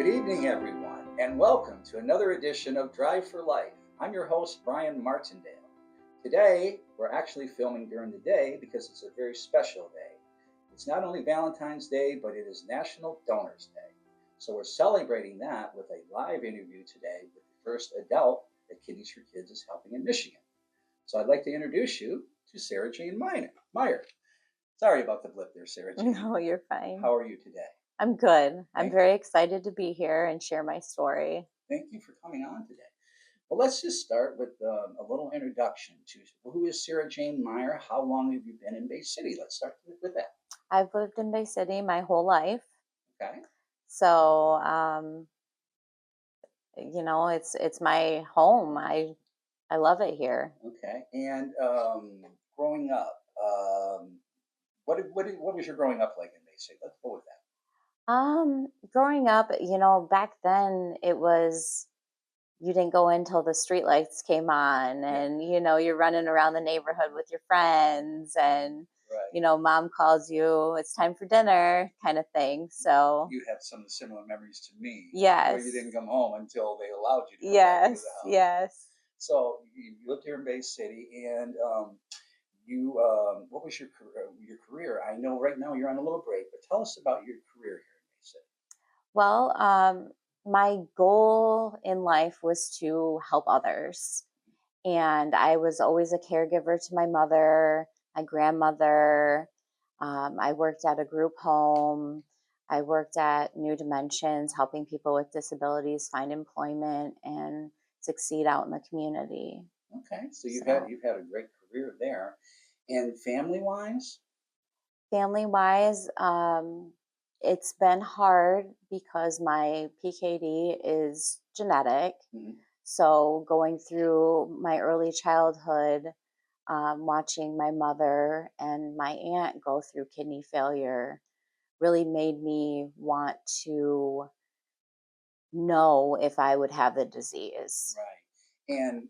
Good evening, everyone, and welcome to another edition of Drive for Life. I'm your host, Brian Martindale. Today, we're actually filming during the day because it's a very special day. It's not only Valentine's Day, but it is National Donors Day. So we're celebrating that with a live interview today with the first adult that Kidneys for Kids is helping in Michigan. So I'd like to introduce you to Sarah Jane Meyer. Sorry about the blip there, Sarah Jane. No, you're fine. How are you today? I'm good. I'm Thank very excited to be here and share my story. Thank you for coming on today. Well, let's just start with a little introduction to who is Sarah Jane Meyer? How long have you been in Bay City? Let's start with that. I've lived in Bay City my whole life. Okay. So, it's my home. I love it here. Okay. And growing up, what was your growing up like in Bay City? Let's go with that. Growing up, back then it was you didn't go in till the street lights came on, Yeah. and you're running around the neighborhood with your friends, and Right. mom calls you, it's time for dinner, kind of thing. So You have some similar memories to me where you yes. didn't come home until they allowed you to come back into Yes, the house. yes. So you lived here in Bay City, and what was your career? I know right now you're on a little break, but tell us about your career here in Bay City. Well, my goal in life was to help others. And I was always a caregiver to my mother, my grandmother. I worked at a group home. I worked at New Dimensions, helping people with disabilities find employment and succeed out in the community. Okay, so So, you've had a great career there, and family wise. family wise, it's been hard because my PKD is genetic. Mhm. So, going through my early childhood, watching my mother and my aunt go through kidney failure really made me want to know if I would have the disease. Right, and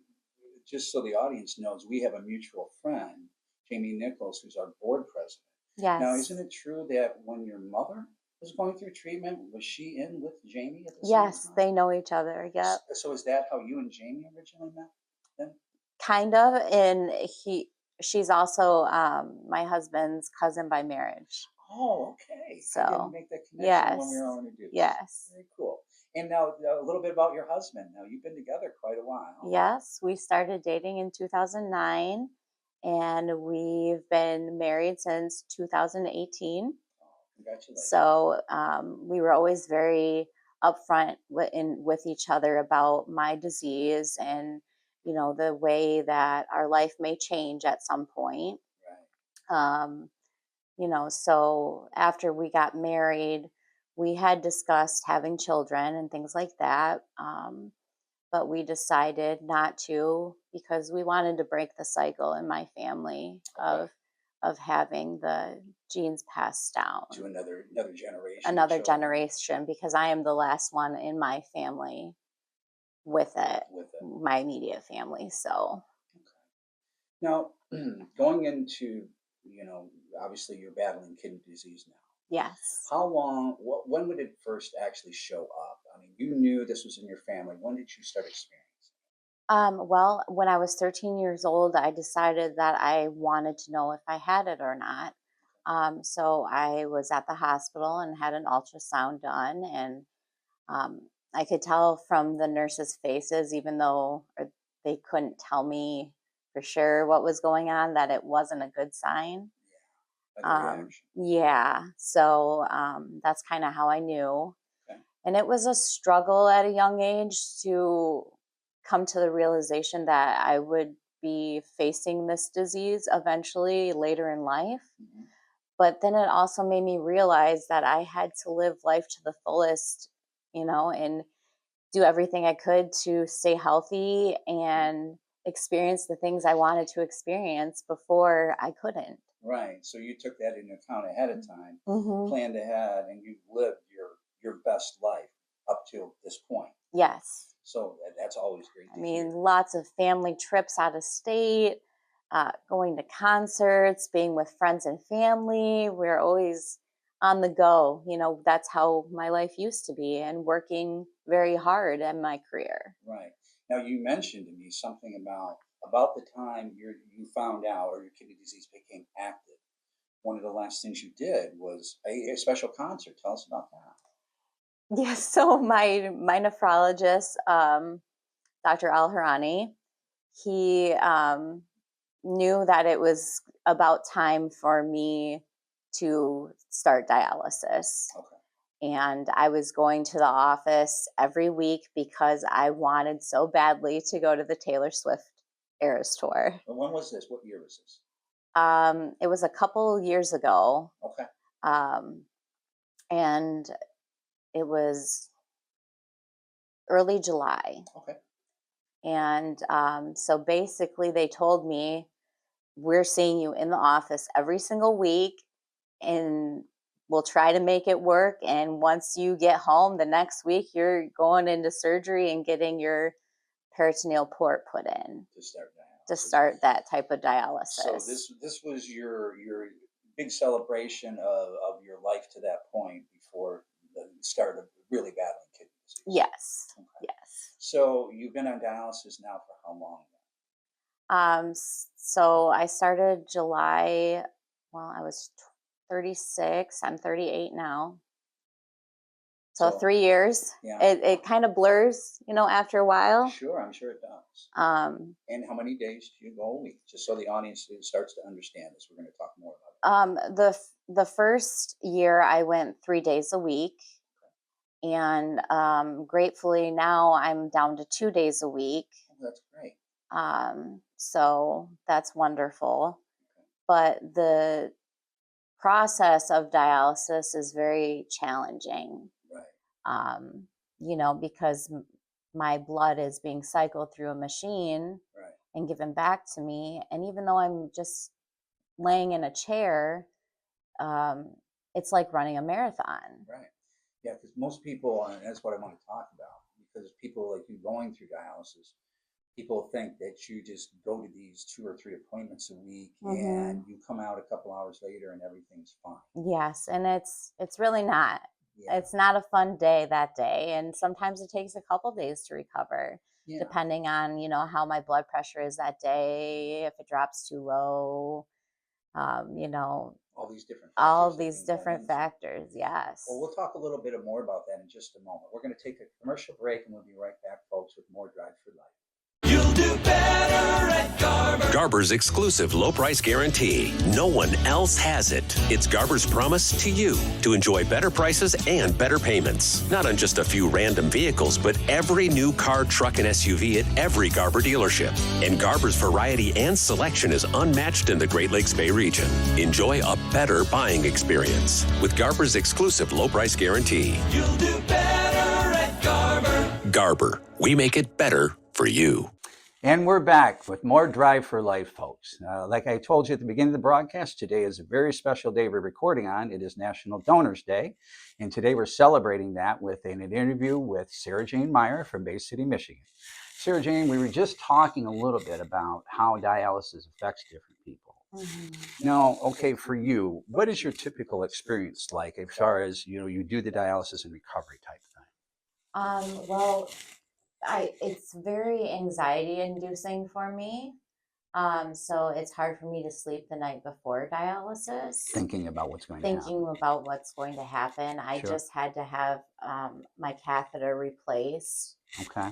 just so the audience knows, we have a mutual friend, Jamie Nichols, who's our board president. Now, isn't Yes. it true that when your mother was going through treatment, was she in with Jamie at the same Yes, time? they know each other. Yep. So is that how you and Jamie originally met then? Kind of. And she's also my husband's cousin by marriage. Oh, okay. I didn't So, make that connection when we were yes. all introduced. Yes. Very cool. And now a little bit about your husband. Now you've been together quite a while. Yes, we started dating in 2009 and we've been married since 2018. Oh, congratulations. So we were always very upfront with each other about my disease and, the way that our life may change at some point. Right. Um, so after we got married, we had discussed having children and things like that. But we decided not to because we wanted to break the cycle in my family Okay. of having the genes passed To down another generation of another children generation, because I am the last one in my family with it, with it. my immediate family. So Okay. Now, going into, obviously you're battling kidney disease now. yes. How long, when would it first actually show up? I mean, you knew this was in your family. When did you start experiencing Well, when I was 13 years old, I decided that I wanted to know if I had it or not. So I was at the hospital and had an ultrasound done, and I could tell from the nurses' faces, even though they couldn't tell me for sure what was going on, that it wasn't a good sign. it? Like a reaction? Yeah, so that's kind of how I knew. Okay. And it was a struggle at a young age to come to the realization that I would be facing this disease eventually later in life. Mhm. But then it also made me realize that I had to live life to the fullest, and do everything I could to stay healthy and experience the things I wanted to experience before I couldn't. Right. So you took that into account ahead of time, Hmm. planned ahead, and you've lived your best life up to this point. Yes. So that's always great I to mean, hear. lots of family trips out of state, going to concerts, being with friends and family. We're always on the go. That's how my life used to be, and working very hard in my career. Right. Now, you mentioned to me something about the time you found out or your kidney disease became active. One of the last things you did was a special concert. Tell us about that. Yeah, so my nephrologist, Dr. Al-Harani, he knew that it was about time for me to start dialysis. Okay. And I was going to the office every week because I wanted so badly to go to the Taylor Swift Eras tour. And when was this? What year was this? It was a couple years ago, Okay. um, and it was early July. Okay. And so basically, they told me, we're seeing you in the office every single week, and we'll try to make it work. And once you get home the next week, you're going into surgery and getting your peritoneal port put in To start to dialysis. start that type of So dialysis. this was your big celebration of your life to that point before the start of really battling kidney disease. Yes. Okay. Yes. So you've been on dialysis now for how long? So I started July, well, I was 36. I'm 38 now. So So 3 years. yeah, It kind of blurs, after a while. sure, I'm sure it does. Um, And how many days do you go a week? Just so the audience starts to understand this. We're going to talk more about the first year I went 3 days a week, and gratefully now I'm down to 2 days a week. it. Oh, that's great. So that's wonderful. But the process of dialysis is very challenging, Right. because my blood is being cycled through a machine Right. and given back to me. And even though I'm just laying in a chair, um, it's like running a marathon. Right. Yeah, because most people, and that's what I want to talk about, because people like you going through dialysis, people think that you just go to these 2 or 3 appointments a week Hmm. and you come out a couple hours later and everything's fine. Yes, and it's really not. Yeah. It's not a fun day that day, and sometimes it takes a couple days to recover, Yeah. depending on how my blood pressure is that day, if it drops too low, um, you know, All these different all factors that these can go different into it. factors. Well, Yes. we'll talk a little bit more about that in just a moment. We're going to take a commercial break and we'll be right back, folks, with more Drive for Life. You'll do better at Garber. Garber's exclusive low price guarantee. No one else has it. It's Garber's promise to you to enjoy better prices and better payments. Not on just a few random vehicles, but every new car, truck, and SUV at every Garber dealership. And Garber's variety and selection is unmatched in the Great Lakes Bay region. Enjoy a better buying experience with Garber's exclusive low price guarantee. You'll do better at Garber. Garber, we make it better for you. And we're back with more Drive for Life, folks. Like I told you at the beginning of the broadcast, today is a very special day we're recording on. It is National Donors Day. And today we're celebrating that with an interview with Sarah Jane Meyer from Bay City, Michigan. Sarah Jane, we were just talking a little bit about how dialysis affects different people. Mm-hmm. Now, okay, for you, what is your typical experience like as far as, you do the dialysis and recovery type thing? Well, it's very anxiety inducing for me. So it's hard for me to sleep the night before dialysis, Thinking about what's going to happen. thinking about what's going to happen. I Sure. just had to have my catheter replaced. Okay.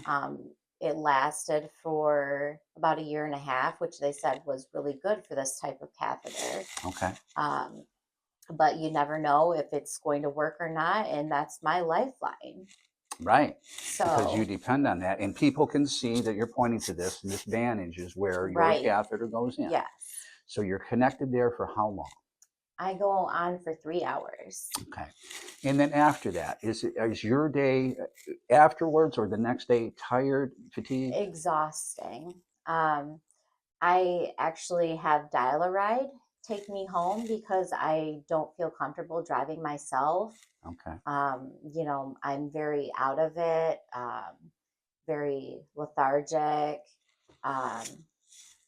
It lasted for about a year and a half, which they said was really good for this type of catheter. Okay. But you never know if it's going to work or not, and that's my lifeline. Right. So Because you depend on that. And people can see that you're pointing to this, and this bandage is where right. your catheter goes in. Yes. So you're connected there for how long? I go on for 3 hours. Okay. And then after that, is your day afterwards or the next day tired, fatigued? Exhausting. I actually have Dial-A-Ride take me home because I don't feel comfortable driving myself. Okay. I'm very out of it, very lethargic. Um,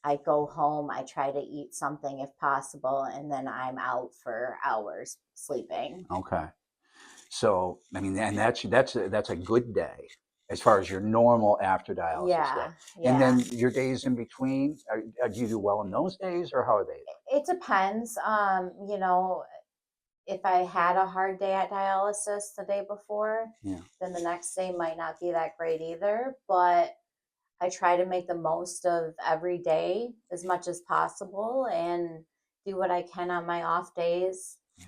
I go home, I try to eat something if possible, and then I'm out for hours sleeping. Okay. So, I mean, and that's a good day as far as your normal after dialysis day. Yeah, And yeah. then your days in between, do you do well in those days, or how are they? It depends. You know, if I had a hard day at dialysis the day before, Yeah. then the next day might not be that great either. But I try to make the most of every day as much as possible and do what I can on my off days. Yeah.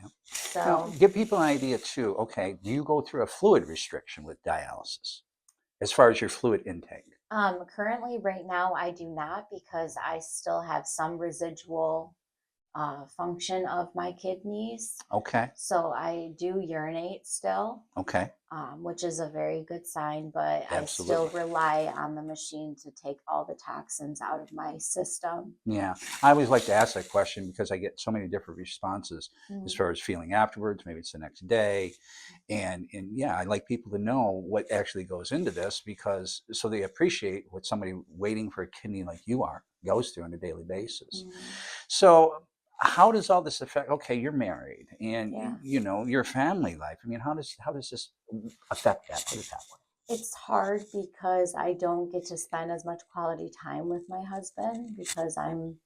Now, So, give people an idea too. Okay, do you go through a fluid restriction with dialysis as far as your fluid intake? currently, right now, I do not because I still have some residual function of my kidneys. Okay. So I do urinate still, Okay. which is a very good sign, but I still Absolutely. rely on the machine to take all the toxins out of my system. Yeah, I always like to ask that question because I get so many different responses as Mm, far as feeling afterwards. Maybe it's the next day, and yeah, I like people to know what actually goes into this because so they appreciate what somebody waiting for a kidney like you are goes through on a daily basis. mm, So, how does all this affect? Okay, you're married, and yeah. you know your family life. I mean, how does this affect that? Put it that way. It's hard because I don't get to spend as much quality time with my husband because I'm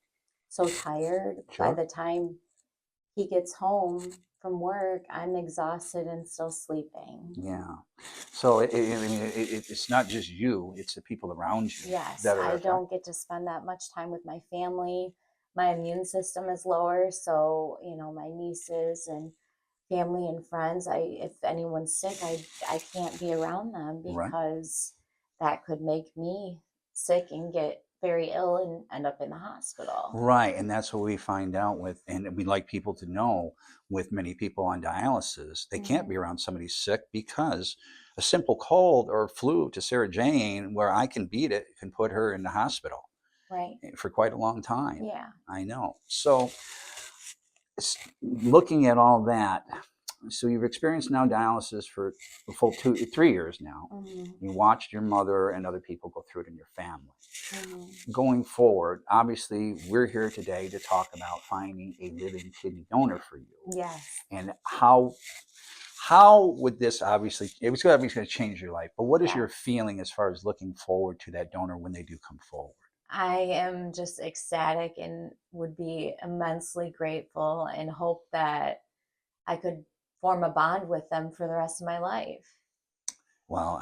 so tired. By Sure. the time he gets home from work, I'm exhausted and still sleeping. Yeah. So I mean, it's not just you; it's the people around you Yes, that are I affected. don't get to spend that much time with my family. My immune system is lower, so you know, my nieces and family and friends, I if anyone's sick, I can't be around them Right. because that could make me sick and get very ill and end up in the hospital. Right, and that's what we find out with, and we like people to know with many people on dialysis, they can't Hmm. be around somebody sick because a simple cold or flu to Sarah Jane, where I can beat it, can put her in the hospital Right. for quite a long time. Yeah. I know. So, looking at all that, so you've experienced now dialysis for a full 3 years now. Hmm. You watched your mother and other people go through it in your family. Hmm. Going forward, obviously, we're here today to talk about finding a living kidney donor for you, Yes. and how would this obviously it was obviously going to change your life. But what is Yeah. your feeling as far as looking forward to that donor when they do come forward? I am just ecstatic and would be immensely grateful and hope that I could form a bond with them for the rest of my life. Well,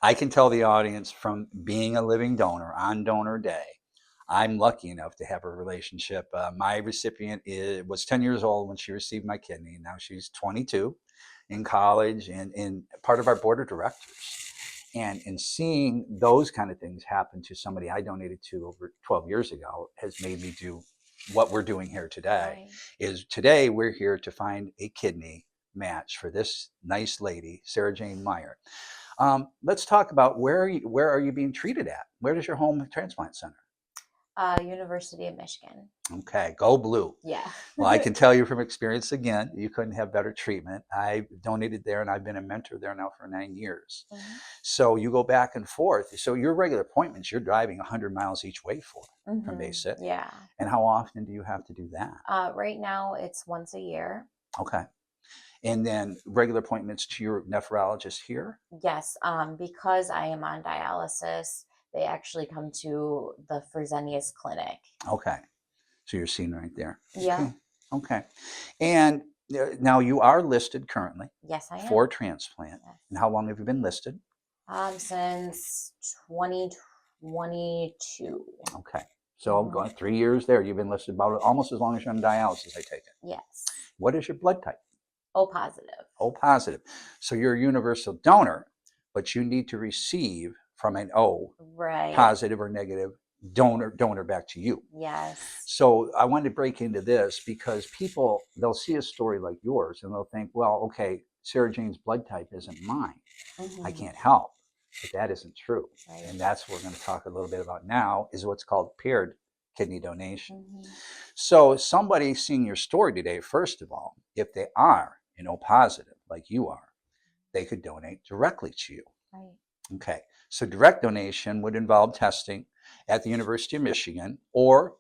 I can tell the audience from being a living donor on donor day, I'm lucky enough to have a relationship. My recipient was 10 years old when she received my kidney. Now she's 22 in college and part of our board of directors. And in seeing those kind of things happen to somebody I donated to over 12 years ago has made me do what we're doing here today. Right. Is today we're here to find a kidney match for this nice lady, Sarah Jane Meyer. Let's talk about where are you being treated at? Where does your home transplant center? University of Michigan. Okay, go blue. Yeah. Well, I can tell you from experience again, you couldn't have better treatment. I donated there and I've been a mentor there now for 9 years. Hmm. So you go back and forth. So your regular appointments, you're driving 100 miles each way for from Hmm. basic. Yeah. And how often do you have to do that? Right now, it's once a year. Okay. And then regular appointments to your nephrologist here? Yes, because I am on dialysis, they actually come to the Fresenius clinic. Okay. So you're seen right there. Yeah. Okay. Okay. And now you are listed currently Yes, I for am. transplant. Yes. And how long have you been listed? Since 2022. Okay. So I'm Hmm. going 3 years there. You've been listed about almost as long as you're on dialysis, I take it. Yes. What is your blood type? O positive. O positive. So you're a universal donor, but you need to receive from an O Right. positive or negative donor back to you. Yes. So I wanted to break into this because people, they'll see a story like yours and they'll think, well, okay, Sarah Jane's blood type isn't mine. I Hmm. can't help. But that isn't true. Right. And that's what we're going to talk a little bit about now is what's called paired kidney donation. Hmm. So somebody seeing your story today, first of all, if they are an O positive like you are, they could donate directly to you. Right. Okay, so direct donation would involve testing at the University of Michigan or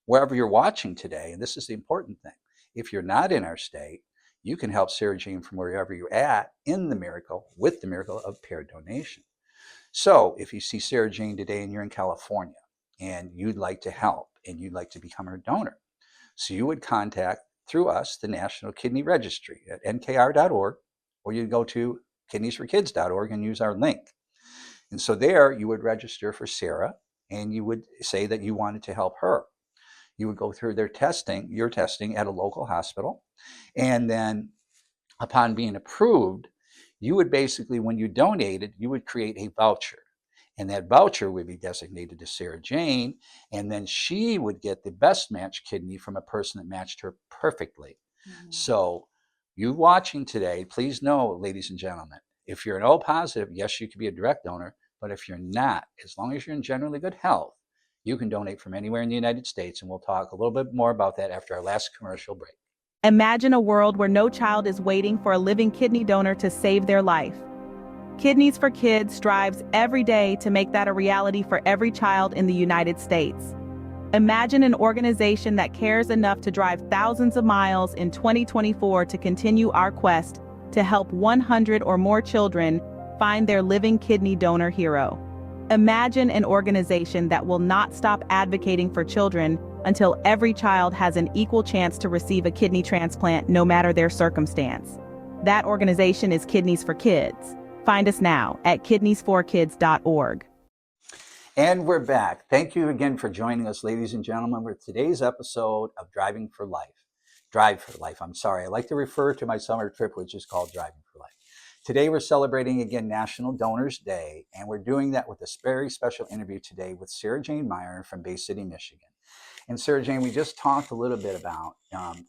wherever you're watching today. And this is the important thing. If you're not in our state, you can help Sarah Jane from wherever you're at in the miracle with the miracle of paired donation. So if you see Sarah Jane today and you're in California and you'd like to help and you'd like to become her donor, so you would contact through us the National Kidney Registry at nkr.org, or you'd go to kidneysforkids.org and use our link. And so there you would register for Sarah and you would say that you wanted to help her. You would go through your testing at a local hospital. And then upon being approved, you would basically, when you donated, you would create a voucher. And that voucher would be designated to Sarah Jane. And then she would get the best matched kidney from a person that matched her perfectly. Mm-hmm. So you watching today, please know, ladies and gentlemen, if you're an O positive, yes, you could be a direct donor. But if you're not, as long as you're in generally good health, you can donate from anywhere in the United States. And we'll talk a little bit more about that after our last commercial break. Imagine a world where no child is waiting for a living kidney donor to save their life. Kidneys for Kids strives every day to make that a reality for every child in the United States. Imagine an organization that cares enough to drive thousands of miles in 2024 to continue our quest to help 100 or more children find their living kidney donor hero. Imagine an organization that will not stop advocating for children until every child has an equal chance to receive a kidney transplant, no matter their circumstance. That organization is Kidneys for Kids. Find us now at kidneysforkids.org. And we're back. Thank you again for joining us, ladies and gentlemen, for today's episode of Drive for Life. I like to refer to my summer trip, which is called Driving for Life. Today, we're celebrating again National Donors Day, and we're doing that with a very special interview today with Sarah Jane Meyer from Bay City, Michigan. And Sarah Jane, we just talked a little bit about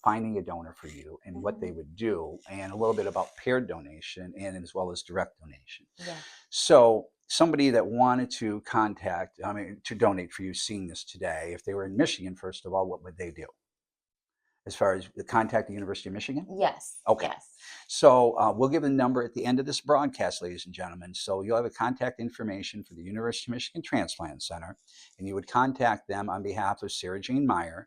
finding a donor for you and what they would do, and a little bit about paired donation and as well as direct donation. Yeah. So somebody that wanted to to donate for you seeing this today, if they were in Michigan, first of all, what would they do? As far as contact the University of Michigan? Yes. Okay. Yes. So we'll give a number at the end of this broadcast, ladies and gentlemen. So you'll have a contact information for the University of Michigan Transplant Center, and you would contact them on behalf of Sarah Jane Meyer.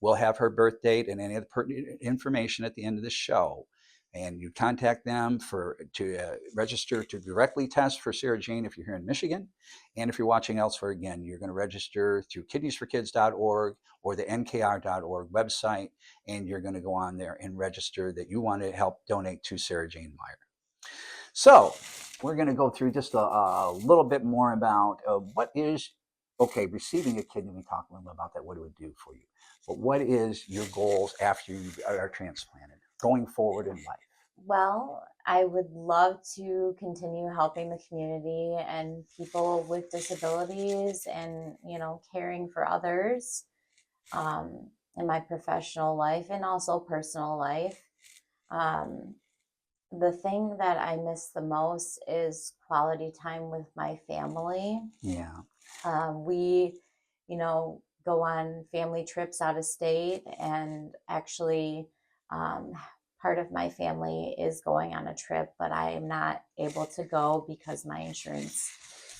We'll have her birth date and any other pertinent information at the end of the show. And you contact them to register to directly test for Sarah Jane if you're here in Michigan. And if you're watching elsewhere, again, you're going to register through kidneysforkids.org or the nkr.org website, and you're going to go on there and register that you want to help donate to Sarah Jane Meyer. So we're going to go through just a little bit more about what is, receiving a kidney. We talked a little bit about that, what it would do for you. But what is your goals after you are transplanted, going forward in life? Well, I would love to continue helping the community and people with disabilities and, caring for others in my professional life and also personal life. The thing that I miss the most is quality time with my family. Yeah. We, go on family trips out of state, and actually part of my family is going on a trip, but I am not able to go because my insurance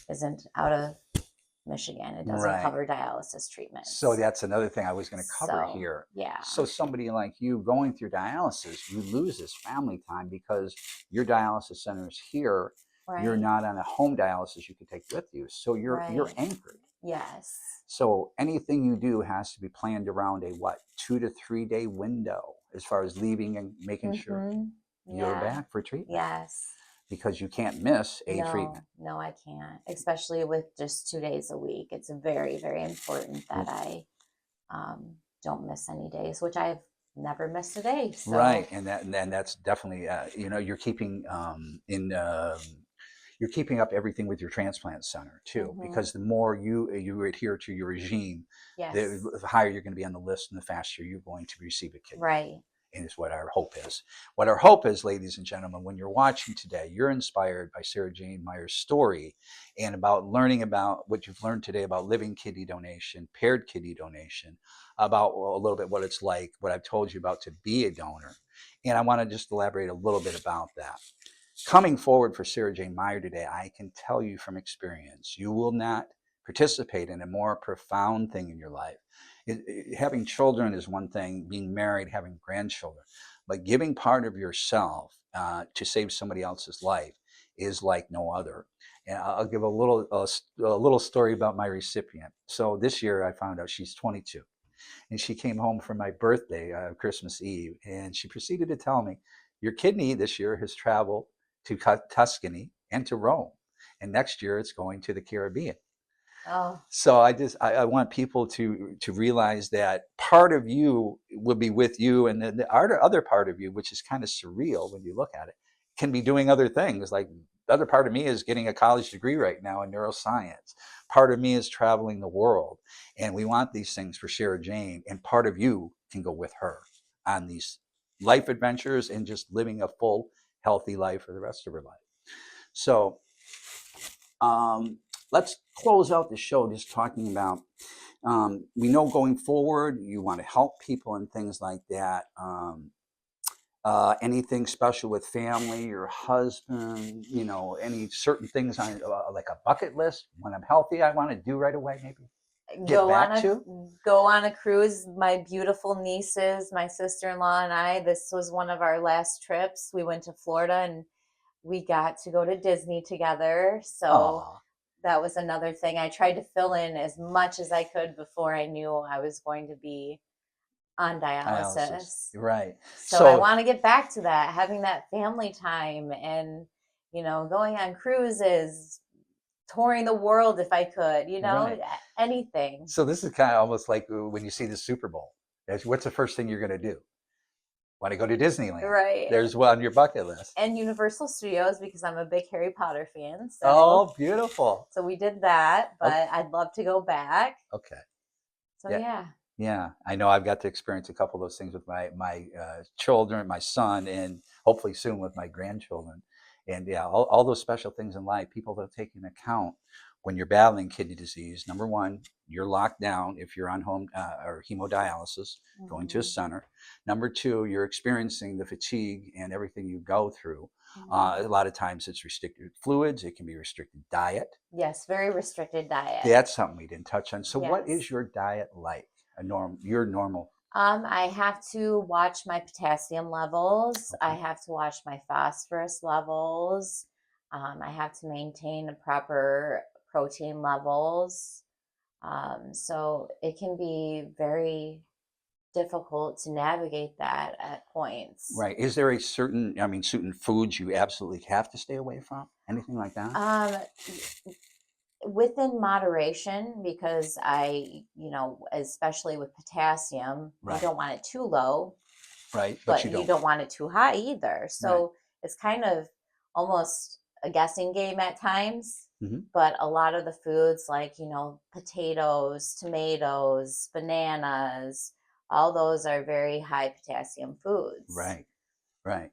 isn't out of Michigan. It doesn't cover dialysis treatments. So that's another thing I was going to cover here. Yeah. So somebody like you going through dialysis, you lose this family time because your dialysis center is here. Right. You're not on a home dialysis you can take with you. So you're anchored. Yes. So anything you do has to be planned around a 2 to 3 day window as far as leaving and making sure you're back for treatment. Yes. Because you can't miss a treatment. No, I can't. Especially with just 2 days a week. It's very, very important that I don't miss any days, which I've never missed a day. So. Right, and that's definitely you're keeping you're keeping up everything with your transplant center too, because the more you adhere to your regime, the higher you're going to be on the list, and the faster you're going to receive a kidney. Right. And is what our hope is. What our hope is, ladies and gentlemen, when you're watching today, you're inspired by Sarah Jane Meyer's story and about learning about what you've learned today about living kidney donation, paired kidney donation, about a little bit what it's like, what I've told you about to be a donor. And I want to just elaborate a little bit about that. coming forward for Sarah Jane Meyer today, I can tell you from experience, you will not participate in a more profound thing in your life. Having children is one thing, being married, having grandchildren, but giving part of yourself to save somebody else's life is like no other. And I'll give a little story about my recipient. So this year I found out she's 22, and she came home for my birthday, Christmas Eve, and she proceeded to tell me, "Your kidney this year has traveled to Tuscany and to Rome, and next year it's going to the Caribbean." Oh, So I want people to realize that part of you will be with you, and then the other part of you, which is kind of surreal when you look at it, can be doing other things. Like the other part of me is getting a college degree right now in neuroscience. Part of me is traveling the world, and we want these things for Sarah Jane. And part of you can go with her on these life adventures and just living a full, healthy life for the rest of her life. So let's close out the show just talking about, we know going forward you want to help people and things like that. Anything special with family, your husband, any certain things on like a bucket list when I'm healthy I want to do right away, maybe get back to? go on a cruise. My beautiful nieces, my sister-in-law and I, this was one of our last trips. We went to Florida and we got to go to Disney together. So Oh, that was another thing. I tried to fill in as much as I could before I knew I was going to be on dialysis. right. So I So want to get back to that, having that family time and, going on cruises, touring the world if I could, right. anything. So this is kind of almost like when you see the Super Bowl. What's the first thing you're going to do? Want to go to Disneyland? Right. There's one on your bucket list. And Universal Studios because I'm a big Harry Potter fan. So, Oh, beautiful. so we did that, but Okay. I'd love to go back. Okay. So Yeah. yeah. Yeah, I know I've got to experience a couple of those things with my children, my son, and hopefully soon with my grandchildren. And yeah, all those special things in life, people don't take into account when you're battling kidney disease. Number one, you're locked down if you're on home or hemodialysis, going to a center. Number two, you're experiencing the fatigue and everything you go through. A lot of times it's restricted fluids. It can be restricted diet. Yes, very restricted diet. That's something we didn't touch on. So what Yes. is your diet like? Your normal? I have to watch my potassium levels. I Okay. have to watch my phosphorus levels. I have to maintain a proper protein levels. So it can be very difficult to navigate that at points. Right. Is there certain foods you absolutely have to stay away from? Anything like that? Within moderation, because especially with potassium, you Right. don't want it too low, Right. But but you you don't. don't want it too high either. So it's kind of almost a guessing game at times. Hmm. But a lot of the foods like, potatoes, tomatoes, bananas, all those are very high potassium foods. Right. Right.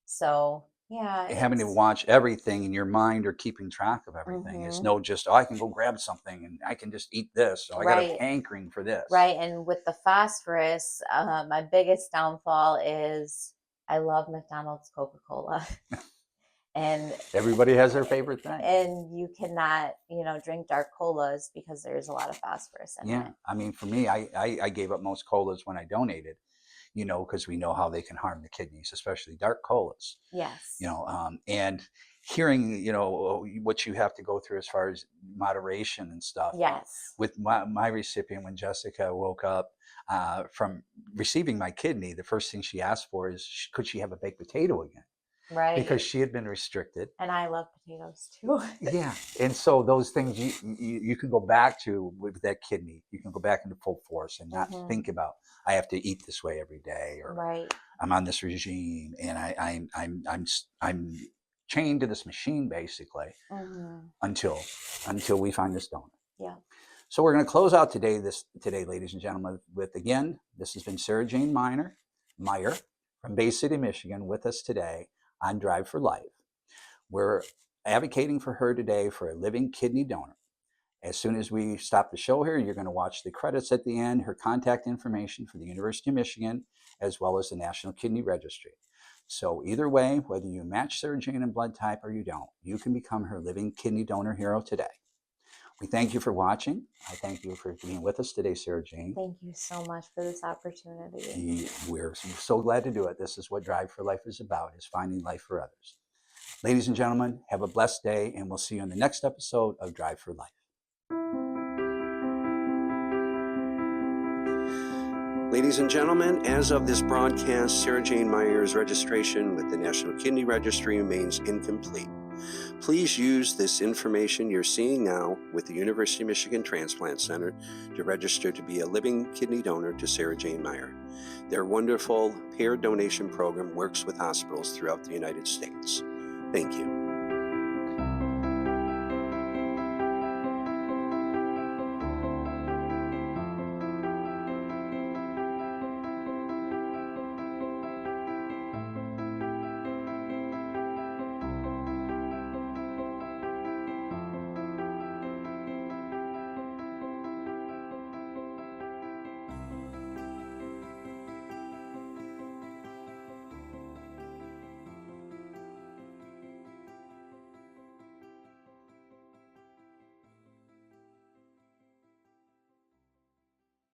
So yeah, Having to watch everything in your mind or keeping track of everything. It's no just, oh, I can go grab something and I can just eat this. So I got a right. hankering for this. Right. And with the phosphorus, my biggest downfall is I love McDonald's Coca-Cola. And Everybody has their favorite thing. and you cannot, drink dark colas because there's a lot of phosphorus in Yeah. it. I mean, for me, I gave up most colas when I donated, because we know how they can harm the kidneys, especially dark colas. Yes. And hearing, what you have to go through as far as moderation and stuff. Yes. With my recipient, when Jessica woke up from receiving my kidney, the first thing she asked for is, could she have a baked potato again? Right. Because she had been restricted. And I love potatoes too. Yeah. And so those things you can go back to with that kidney. You can go back into full force and not think about, I have to eat this way every day, or Right. I'm on this regime and I'm chained to this machine basically until we find this donor. Yeah. So we're going to close out today, ladies and gentlemen, with, again, this has been Sarah Jane Meyer from Bay City, Michigan, with us today on Drive for Life. We're advocating for her today for a living kidney donor. As soon as we stop the show here, you're going to watch the credits at the end, her contact information for the University of Michigan, as well as the National Kidney Registry. So either way, whether you match Sarah Jane in blood type or you don't, you can become her living kidney donor hero today. We thank you for watching. I thank you for being with us today, Sarah Jane. Thank you so much for this opportunity. We're so glad to do it. This is what Drive for Life is about, is finding life for others. Ladies and gentlemen, have a blessed day, and we'll see you in the next episode of Drive for Life. Ladies and gentlemen, as of this broadcast, Sarah Jane Meyer's registration with the National Kidney Registry remains incomplete. Please use this information you're seeing now with the University of Michigan Transplant Center to register to be a living kidney donor to Sarah Jane Meyer. Their wonderful paired donation program works with hospitals throughout the United States. Thank you.